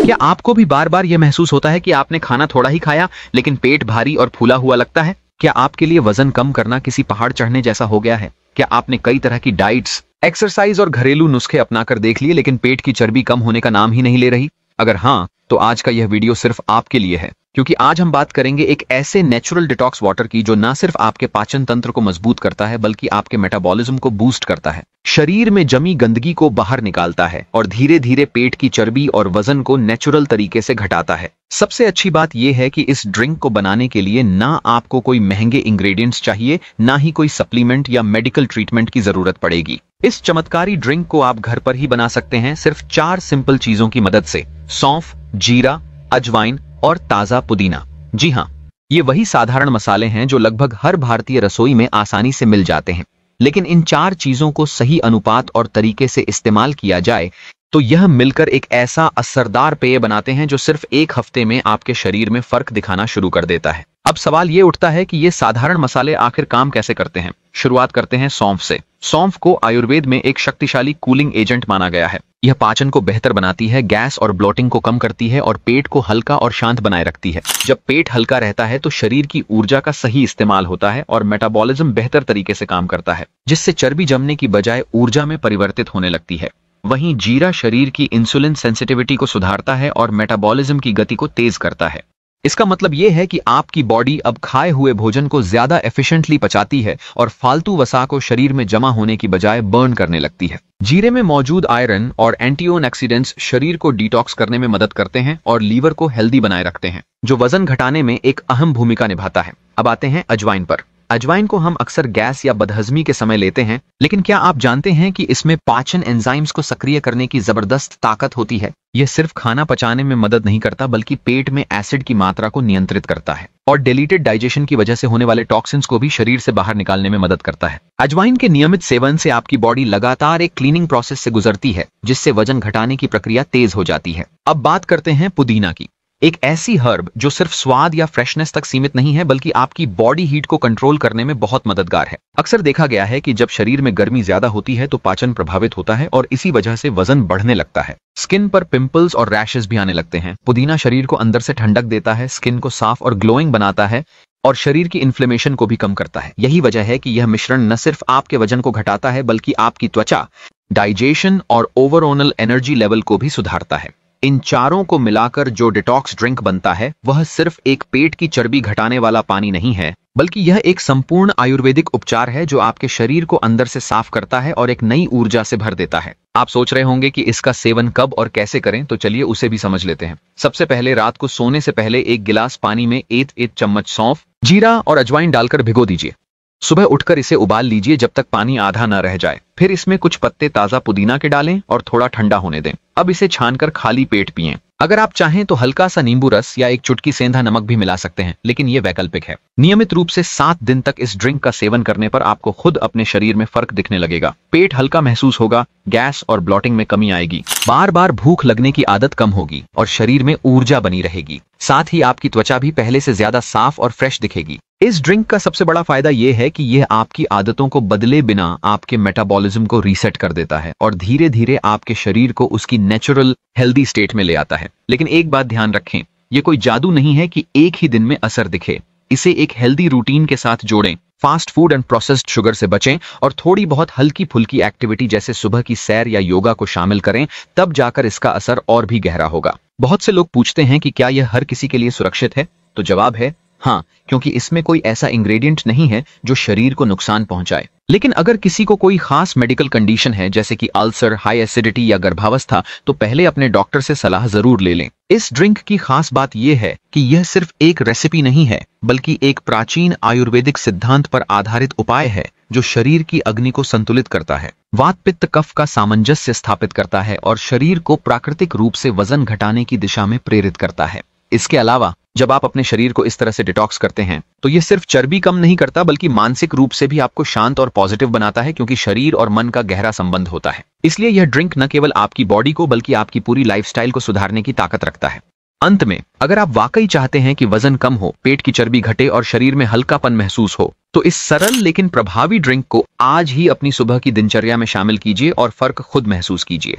क्या आपको भी बार बार यह महसूस होता है कि आपने खाना थोड़ा ही खाया लेकिन पेट भारी और फूला हुआ लगता है? क्या आपके लिए वजन कम करना किसी पहाड़ चढ़ने जैसा हो गया है? क्या आपने कई तरह की डाइट्स, एक्सरसाइज और घरेलू नुस्खे अपनाकर देख लिए लेकिन पेट की चर्बी कम होने का नाम ही नहीं ले रही? अगर हाँ, तो आज का यह वीडियो सिर्फ आपके लिए है, क्योंकि आज हम बात करेंगे एक ऐसे नेचुरल डिटॉक्स वाटर की जो ना सिर्फ आपके पाचन तंत्र को मजबूत करता है बल्कि आपके मेटाबॉलिज्म को बूस्ट करता है, शरीर में जमी गंदगी को बाहर निकालता है और धीरे धीरे पेट की चर्बी और वजन को नेचुरल तरीके से घटाता है। सबसे अच्छी बात यह है कि इस ड्रिंक को बनाने के लिए ना आपको कोई महंगे इंग्रेडिएंट्स चाहिए, ना ही कोई सप्लीमेंट या मेडिकल ट्रीटमेंट की जरूरत पड़ेगी। इस चमत्कारी ड्रिंक को आप घर पर ही बना सकते हैं सिर्फ 4 सिंपल चीजों की मदद से: सौंफ, जीरा, अजवाइन और ताजा पुदीना। जी हाँ, ये वही साधारण मसाले हैं जो लगभग हर भारतीय रसोई में आसानी से मिल जाते हैं, लेकिन इन 4 चीजों को सही अनुपात और तरीके से इस्तेमाल किया जाए तो यह मिलकर एक ऐसा असरदार पेय बनाते हैं जो सिर्फ 1 हफ्ते में आपके शरीर में फर्क दिखाना शुरू कर देता है। अब सवाल ये उठता है कि ये साधारण मसाले आखिर काम कैसे करते हैं। शुरुआत करते हैं सौंफ से। सौंफ को आयुर्वेद में एक शक्तिशाली कूलिंग एजेंट माना गया है। यह पाचन को बेहतर बनाती है, गैस और ब्लोटिंग को कम करती है और पेट को हल्का और शांत बनाए रखती है। जब पेट हल्का रहता है तो शरीर की ऊर्जा का सही इस्तेमाल होता है और मेटाबॉलिज्म बेहतर तरीके से काम करता है, जिससे चर्बी जमने की बजाय ऊर्जा में परिवर्तित होने लगती है। वहीं जीरा शरीर की इंसुलिन सेंसिटिविटी को सुधारता है और मेटाबॉलिज्म की गति को तेज करता है। इसका मतलब यह है कि आपकी बॉडी अब खाए हुए भोजन को ज्यादा एफिशिएंटली पचाती है और फालतू वसा को शरीर में जमा होने की बजाय बर्न करने लगती है। जीरे में मौजूद आयरन और एंटीऑक्सीडेंट्स शरीर को डिटॉक्स करने में मदद करते हैं और लीवर को हेल्दी बनाए रखते हैं, जो वजन घटाने में एक अहम भूमिका निभाता है। अब आते हैं अजवाइन पर। अजवाइन को हम अक्सर गैस या बदहजमी के समय लेते हैं, लेकिन क्या आप जानते हैं कि इसमें पाचन एंजाइम्स को सक्रिय करने की जबरदस्त ताकत होती है? यह सिर्फ खाना पचाने में मदद नहीं करता बल्कि पेट में एसिड की मात्रा को नियंत्रित करता है और डिलीटेड डाइजेशन की वजह से होने वाले टॉक्सिन्स को भी शरीर से बाहर निकालने में मदद करता है। अजवाइन के नियमित सेवन से आपकी बॉडी लगातार एक क्लीनिंग प्रोसेस से गुजरती है, जिससे वजन घटाने की प्रक्रिया तेज हो जाती है। अब बात करते हैं पुदीना की। एक ऐसी हर्ब जो सिर्फ स्वाद या फ्रेशनेस तक सीमित नहीं है बल्कि आपकी बॉडी हीट को कंट्रोल करने में बहुत मददगार है। अक्सर देखा गया है कि जब शरीर में गर्मी ज्यादा होती है तो पाचन प्रभावित होता है और इसी वजह से वजन बढ़ने लगता है। स्किन पर पिंपल्स और रैशेस भी आने लगते हैं। पुदीना शरीर को अंदर से ठंडक देता है, स्किन को साफ और ग्लोइंग बनाता है और शरीर की इन्फ्लेमेशन को भी कम करता है। यही वजह है कि यह मिश्रण न सिर्फ आपके वजन को घटाता है बल्कि आपकी त्वचा, डाइजेशन और ओवरऑल एनर्जी लेवल को भी सुधारता है। इन चारों को मिलाकर जो डिटॉक्स ड्रिंक बनता है वह सिर्फ एक पेट की चर्बी घटाने वाला पानी नहीं है, बल्कि यह एक संपूर्ण आयुर्वेदिक उपचार है जो आपके शरीर को अंदर से साफ करता है और एक नई ऊर्जा से भर देता है। आप सोच रहे होंगे कि इसका सेवन कब और कैसे करें, तो चलिए उसे भी समझ लेते हैं। सबसे पहले रात को सोने से पहले 1 गिलास पानी में 1 चम्मच सौंफ, जीरा और अजवाइन डालकर भिगो दीजिए। सुबह उठकर इसे उबाल लीजिए जब तक पानी आधा न रह जाए। फिर इसमें कुछ पत्ते ताजा पुदीना के डालें और थोड़ा ठंडा होने दें। अब इसे छानकर खाली पेट पिएं। अगर आप चाहें तो हल्का सा नींबू रस या 1 चुटकी सेंधा नमक भी मिला सकते हैं, लेकिन यह वैकल्पिक है। नियमित रूप से 7 दिन तक इस ड्रिंक का सेवन करने पर आपको खुद अपने शरीर में फर्क दिखने लगेगा। पेट हल्का महसूस होगा, गैस और ब्लोटिंग में कमी आएगी, बार बार भूख लगने की आदत कम होगी और शरीर में ऊर्जा बनी रहेगी। साथ ही आपकी त्वचा भी पहले से ज्यादा साफ और फ्रेश दिखेगी। इस ड्रिंक का सबसे बड़ा फायदा यह है कि यह आपकी आदतों को बदले बिना आपके मेटाबॉलिज्म को रीसेट कर देता है और धीरे धीरे आपके शरीर को उसकी नेचुरल हेल्दी स्टेट में ले आता है। लेकिन एक बात ध्यान रखें, यह कोई जादू नहीं है कि एक ही दिन में असर दिखे। इसे एक हेल्दी रूटीन के साथ जोड़ें, fast food and processed sugar से बचें और थोड़ी बहुत हल्की फुल्की एक्टिविटी जैसे सुबह की सैर या योगा को शामिल करें, तब जाकर इसका असर और भी गहरा होगा। बहुत से लोग पूछते हैं कि क्या यह हर किसी के लिए सुरक्षित है? तो जवाब है हाँ, क्योंकि इसमें कोई ऐसा इंग्रेडिएंट नहीं है जो शरीर को नुकसान पहुंचाए। लेकिन अगर किसी को कोई खास मेडिकल कंडीशन है जैसे कि अल्सर, हाई एसिडिटी या गर्भावस्था, तो पहले अपने डॉक्टर से सलाह जरूर ले लें। इस ड्रिंक की खास बात यह है कि यह सिर्फ एक रेसिपी नहीं है बल्कि एक प्राचीन आयुर्वेदिक सिद्धांत पर आधारित उपाय है जो शरीर की अग्नि को संतुलित करता है, वात पित्त कफ का सामंजस्य स्थापित करता है और शरीर को प्राकृतिक रूप से वजन घटाने की दिशा में प्रेरित करता है। इसके अलावा जब आप अपने शरीर को इस तरह से डिटॉक्स करते हैं तो यह सिर्फ चर्बी कम नहीं करता बल्कि मानसिक रूप से भी आपको शांत और पॉजिटिव बनाता है, क्योंकि शरीर और मन का गहरा संबंध होता है। इसलिए यह ड्रिंक न केवल आपकी बॉडी को बल्कि आपकी पूरी लाइफस्टाइल को सुधारने की ताकत रखता है। अंत में, अगर आप वाकई चाहते हैं कि वजन कम हो, पेट की चर्बी घटे और शरीर में हल्कापन महसूस हो, तो इस सरल लेकिन प्रभावी ड्रिंक को आज ही अपनी सुबह की दिनचर्या में शामिल कीजिए और फर्क खुद महसूस कीजिए।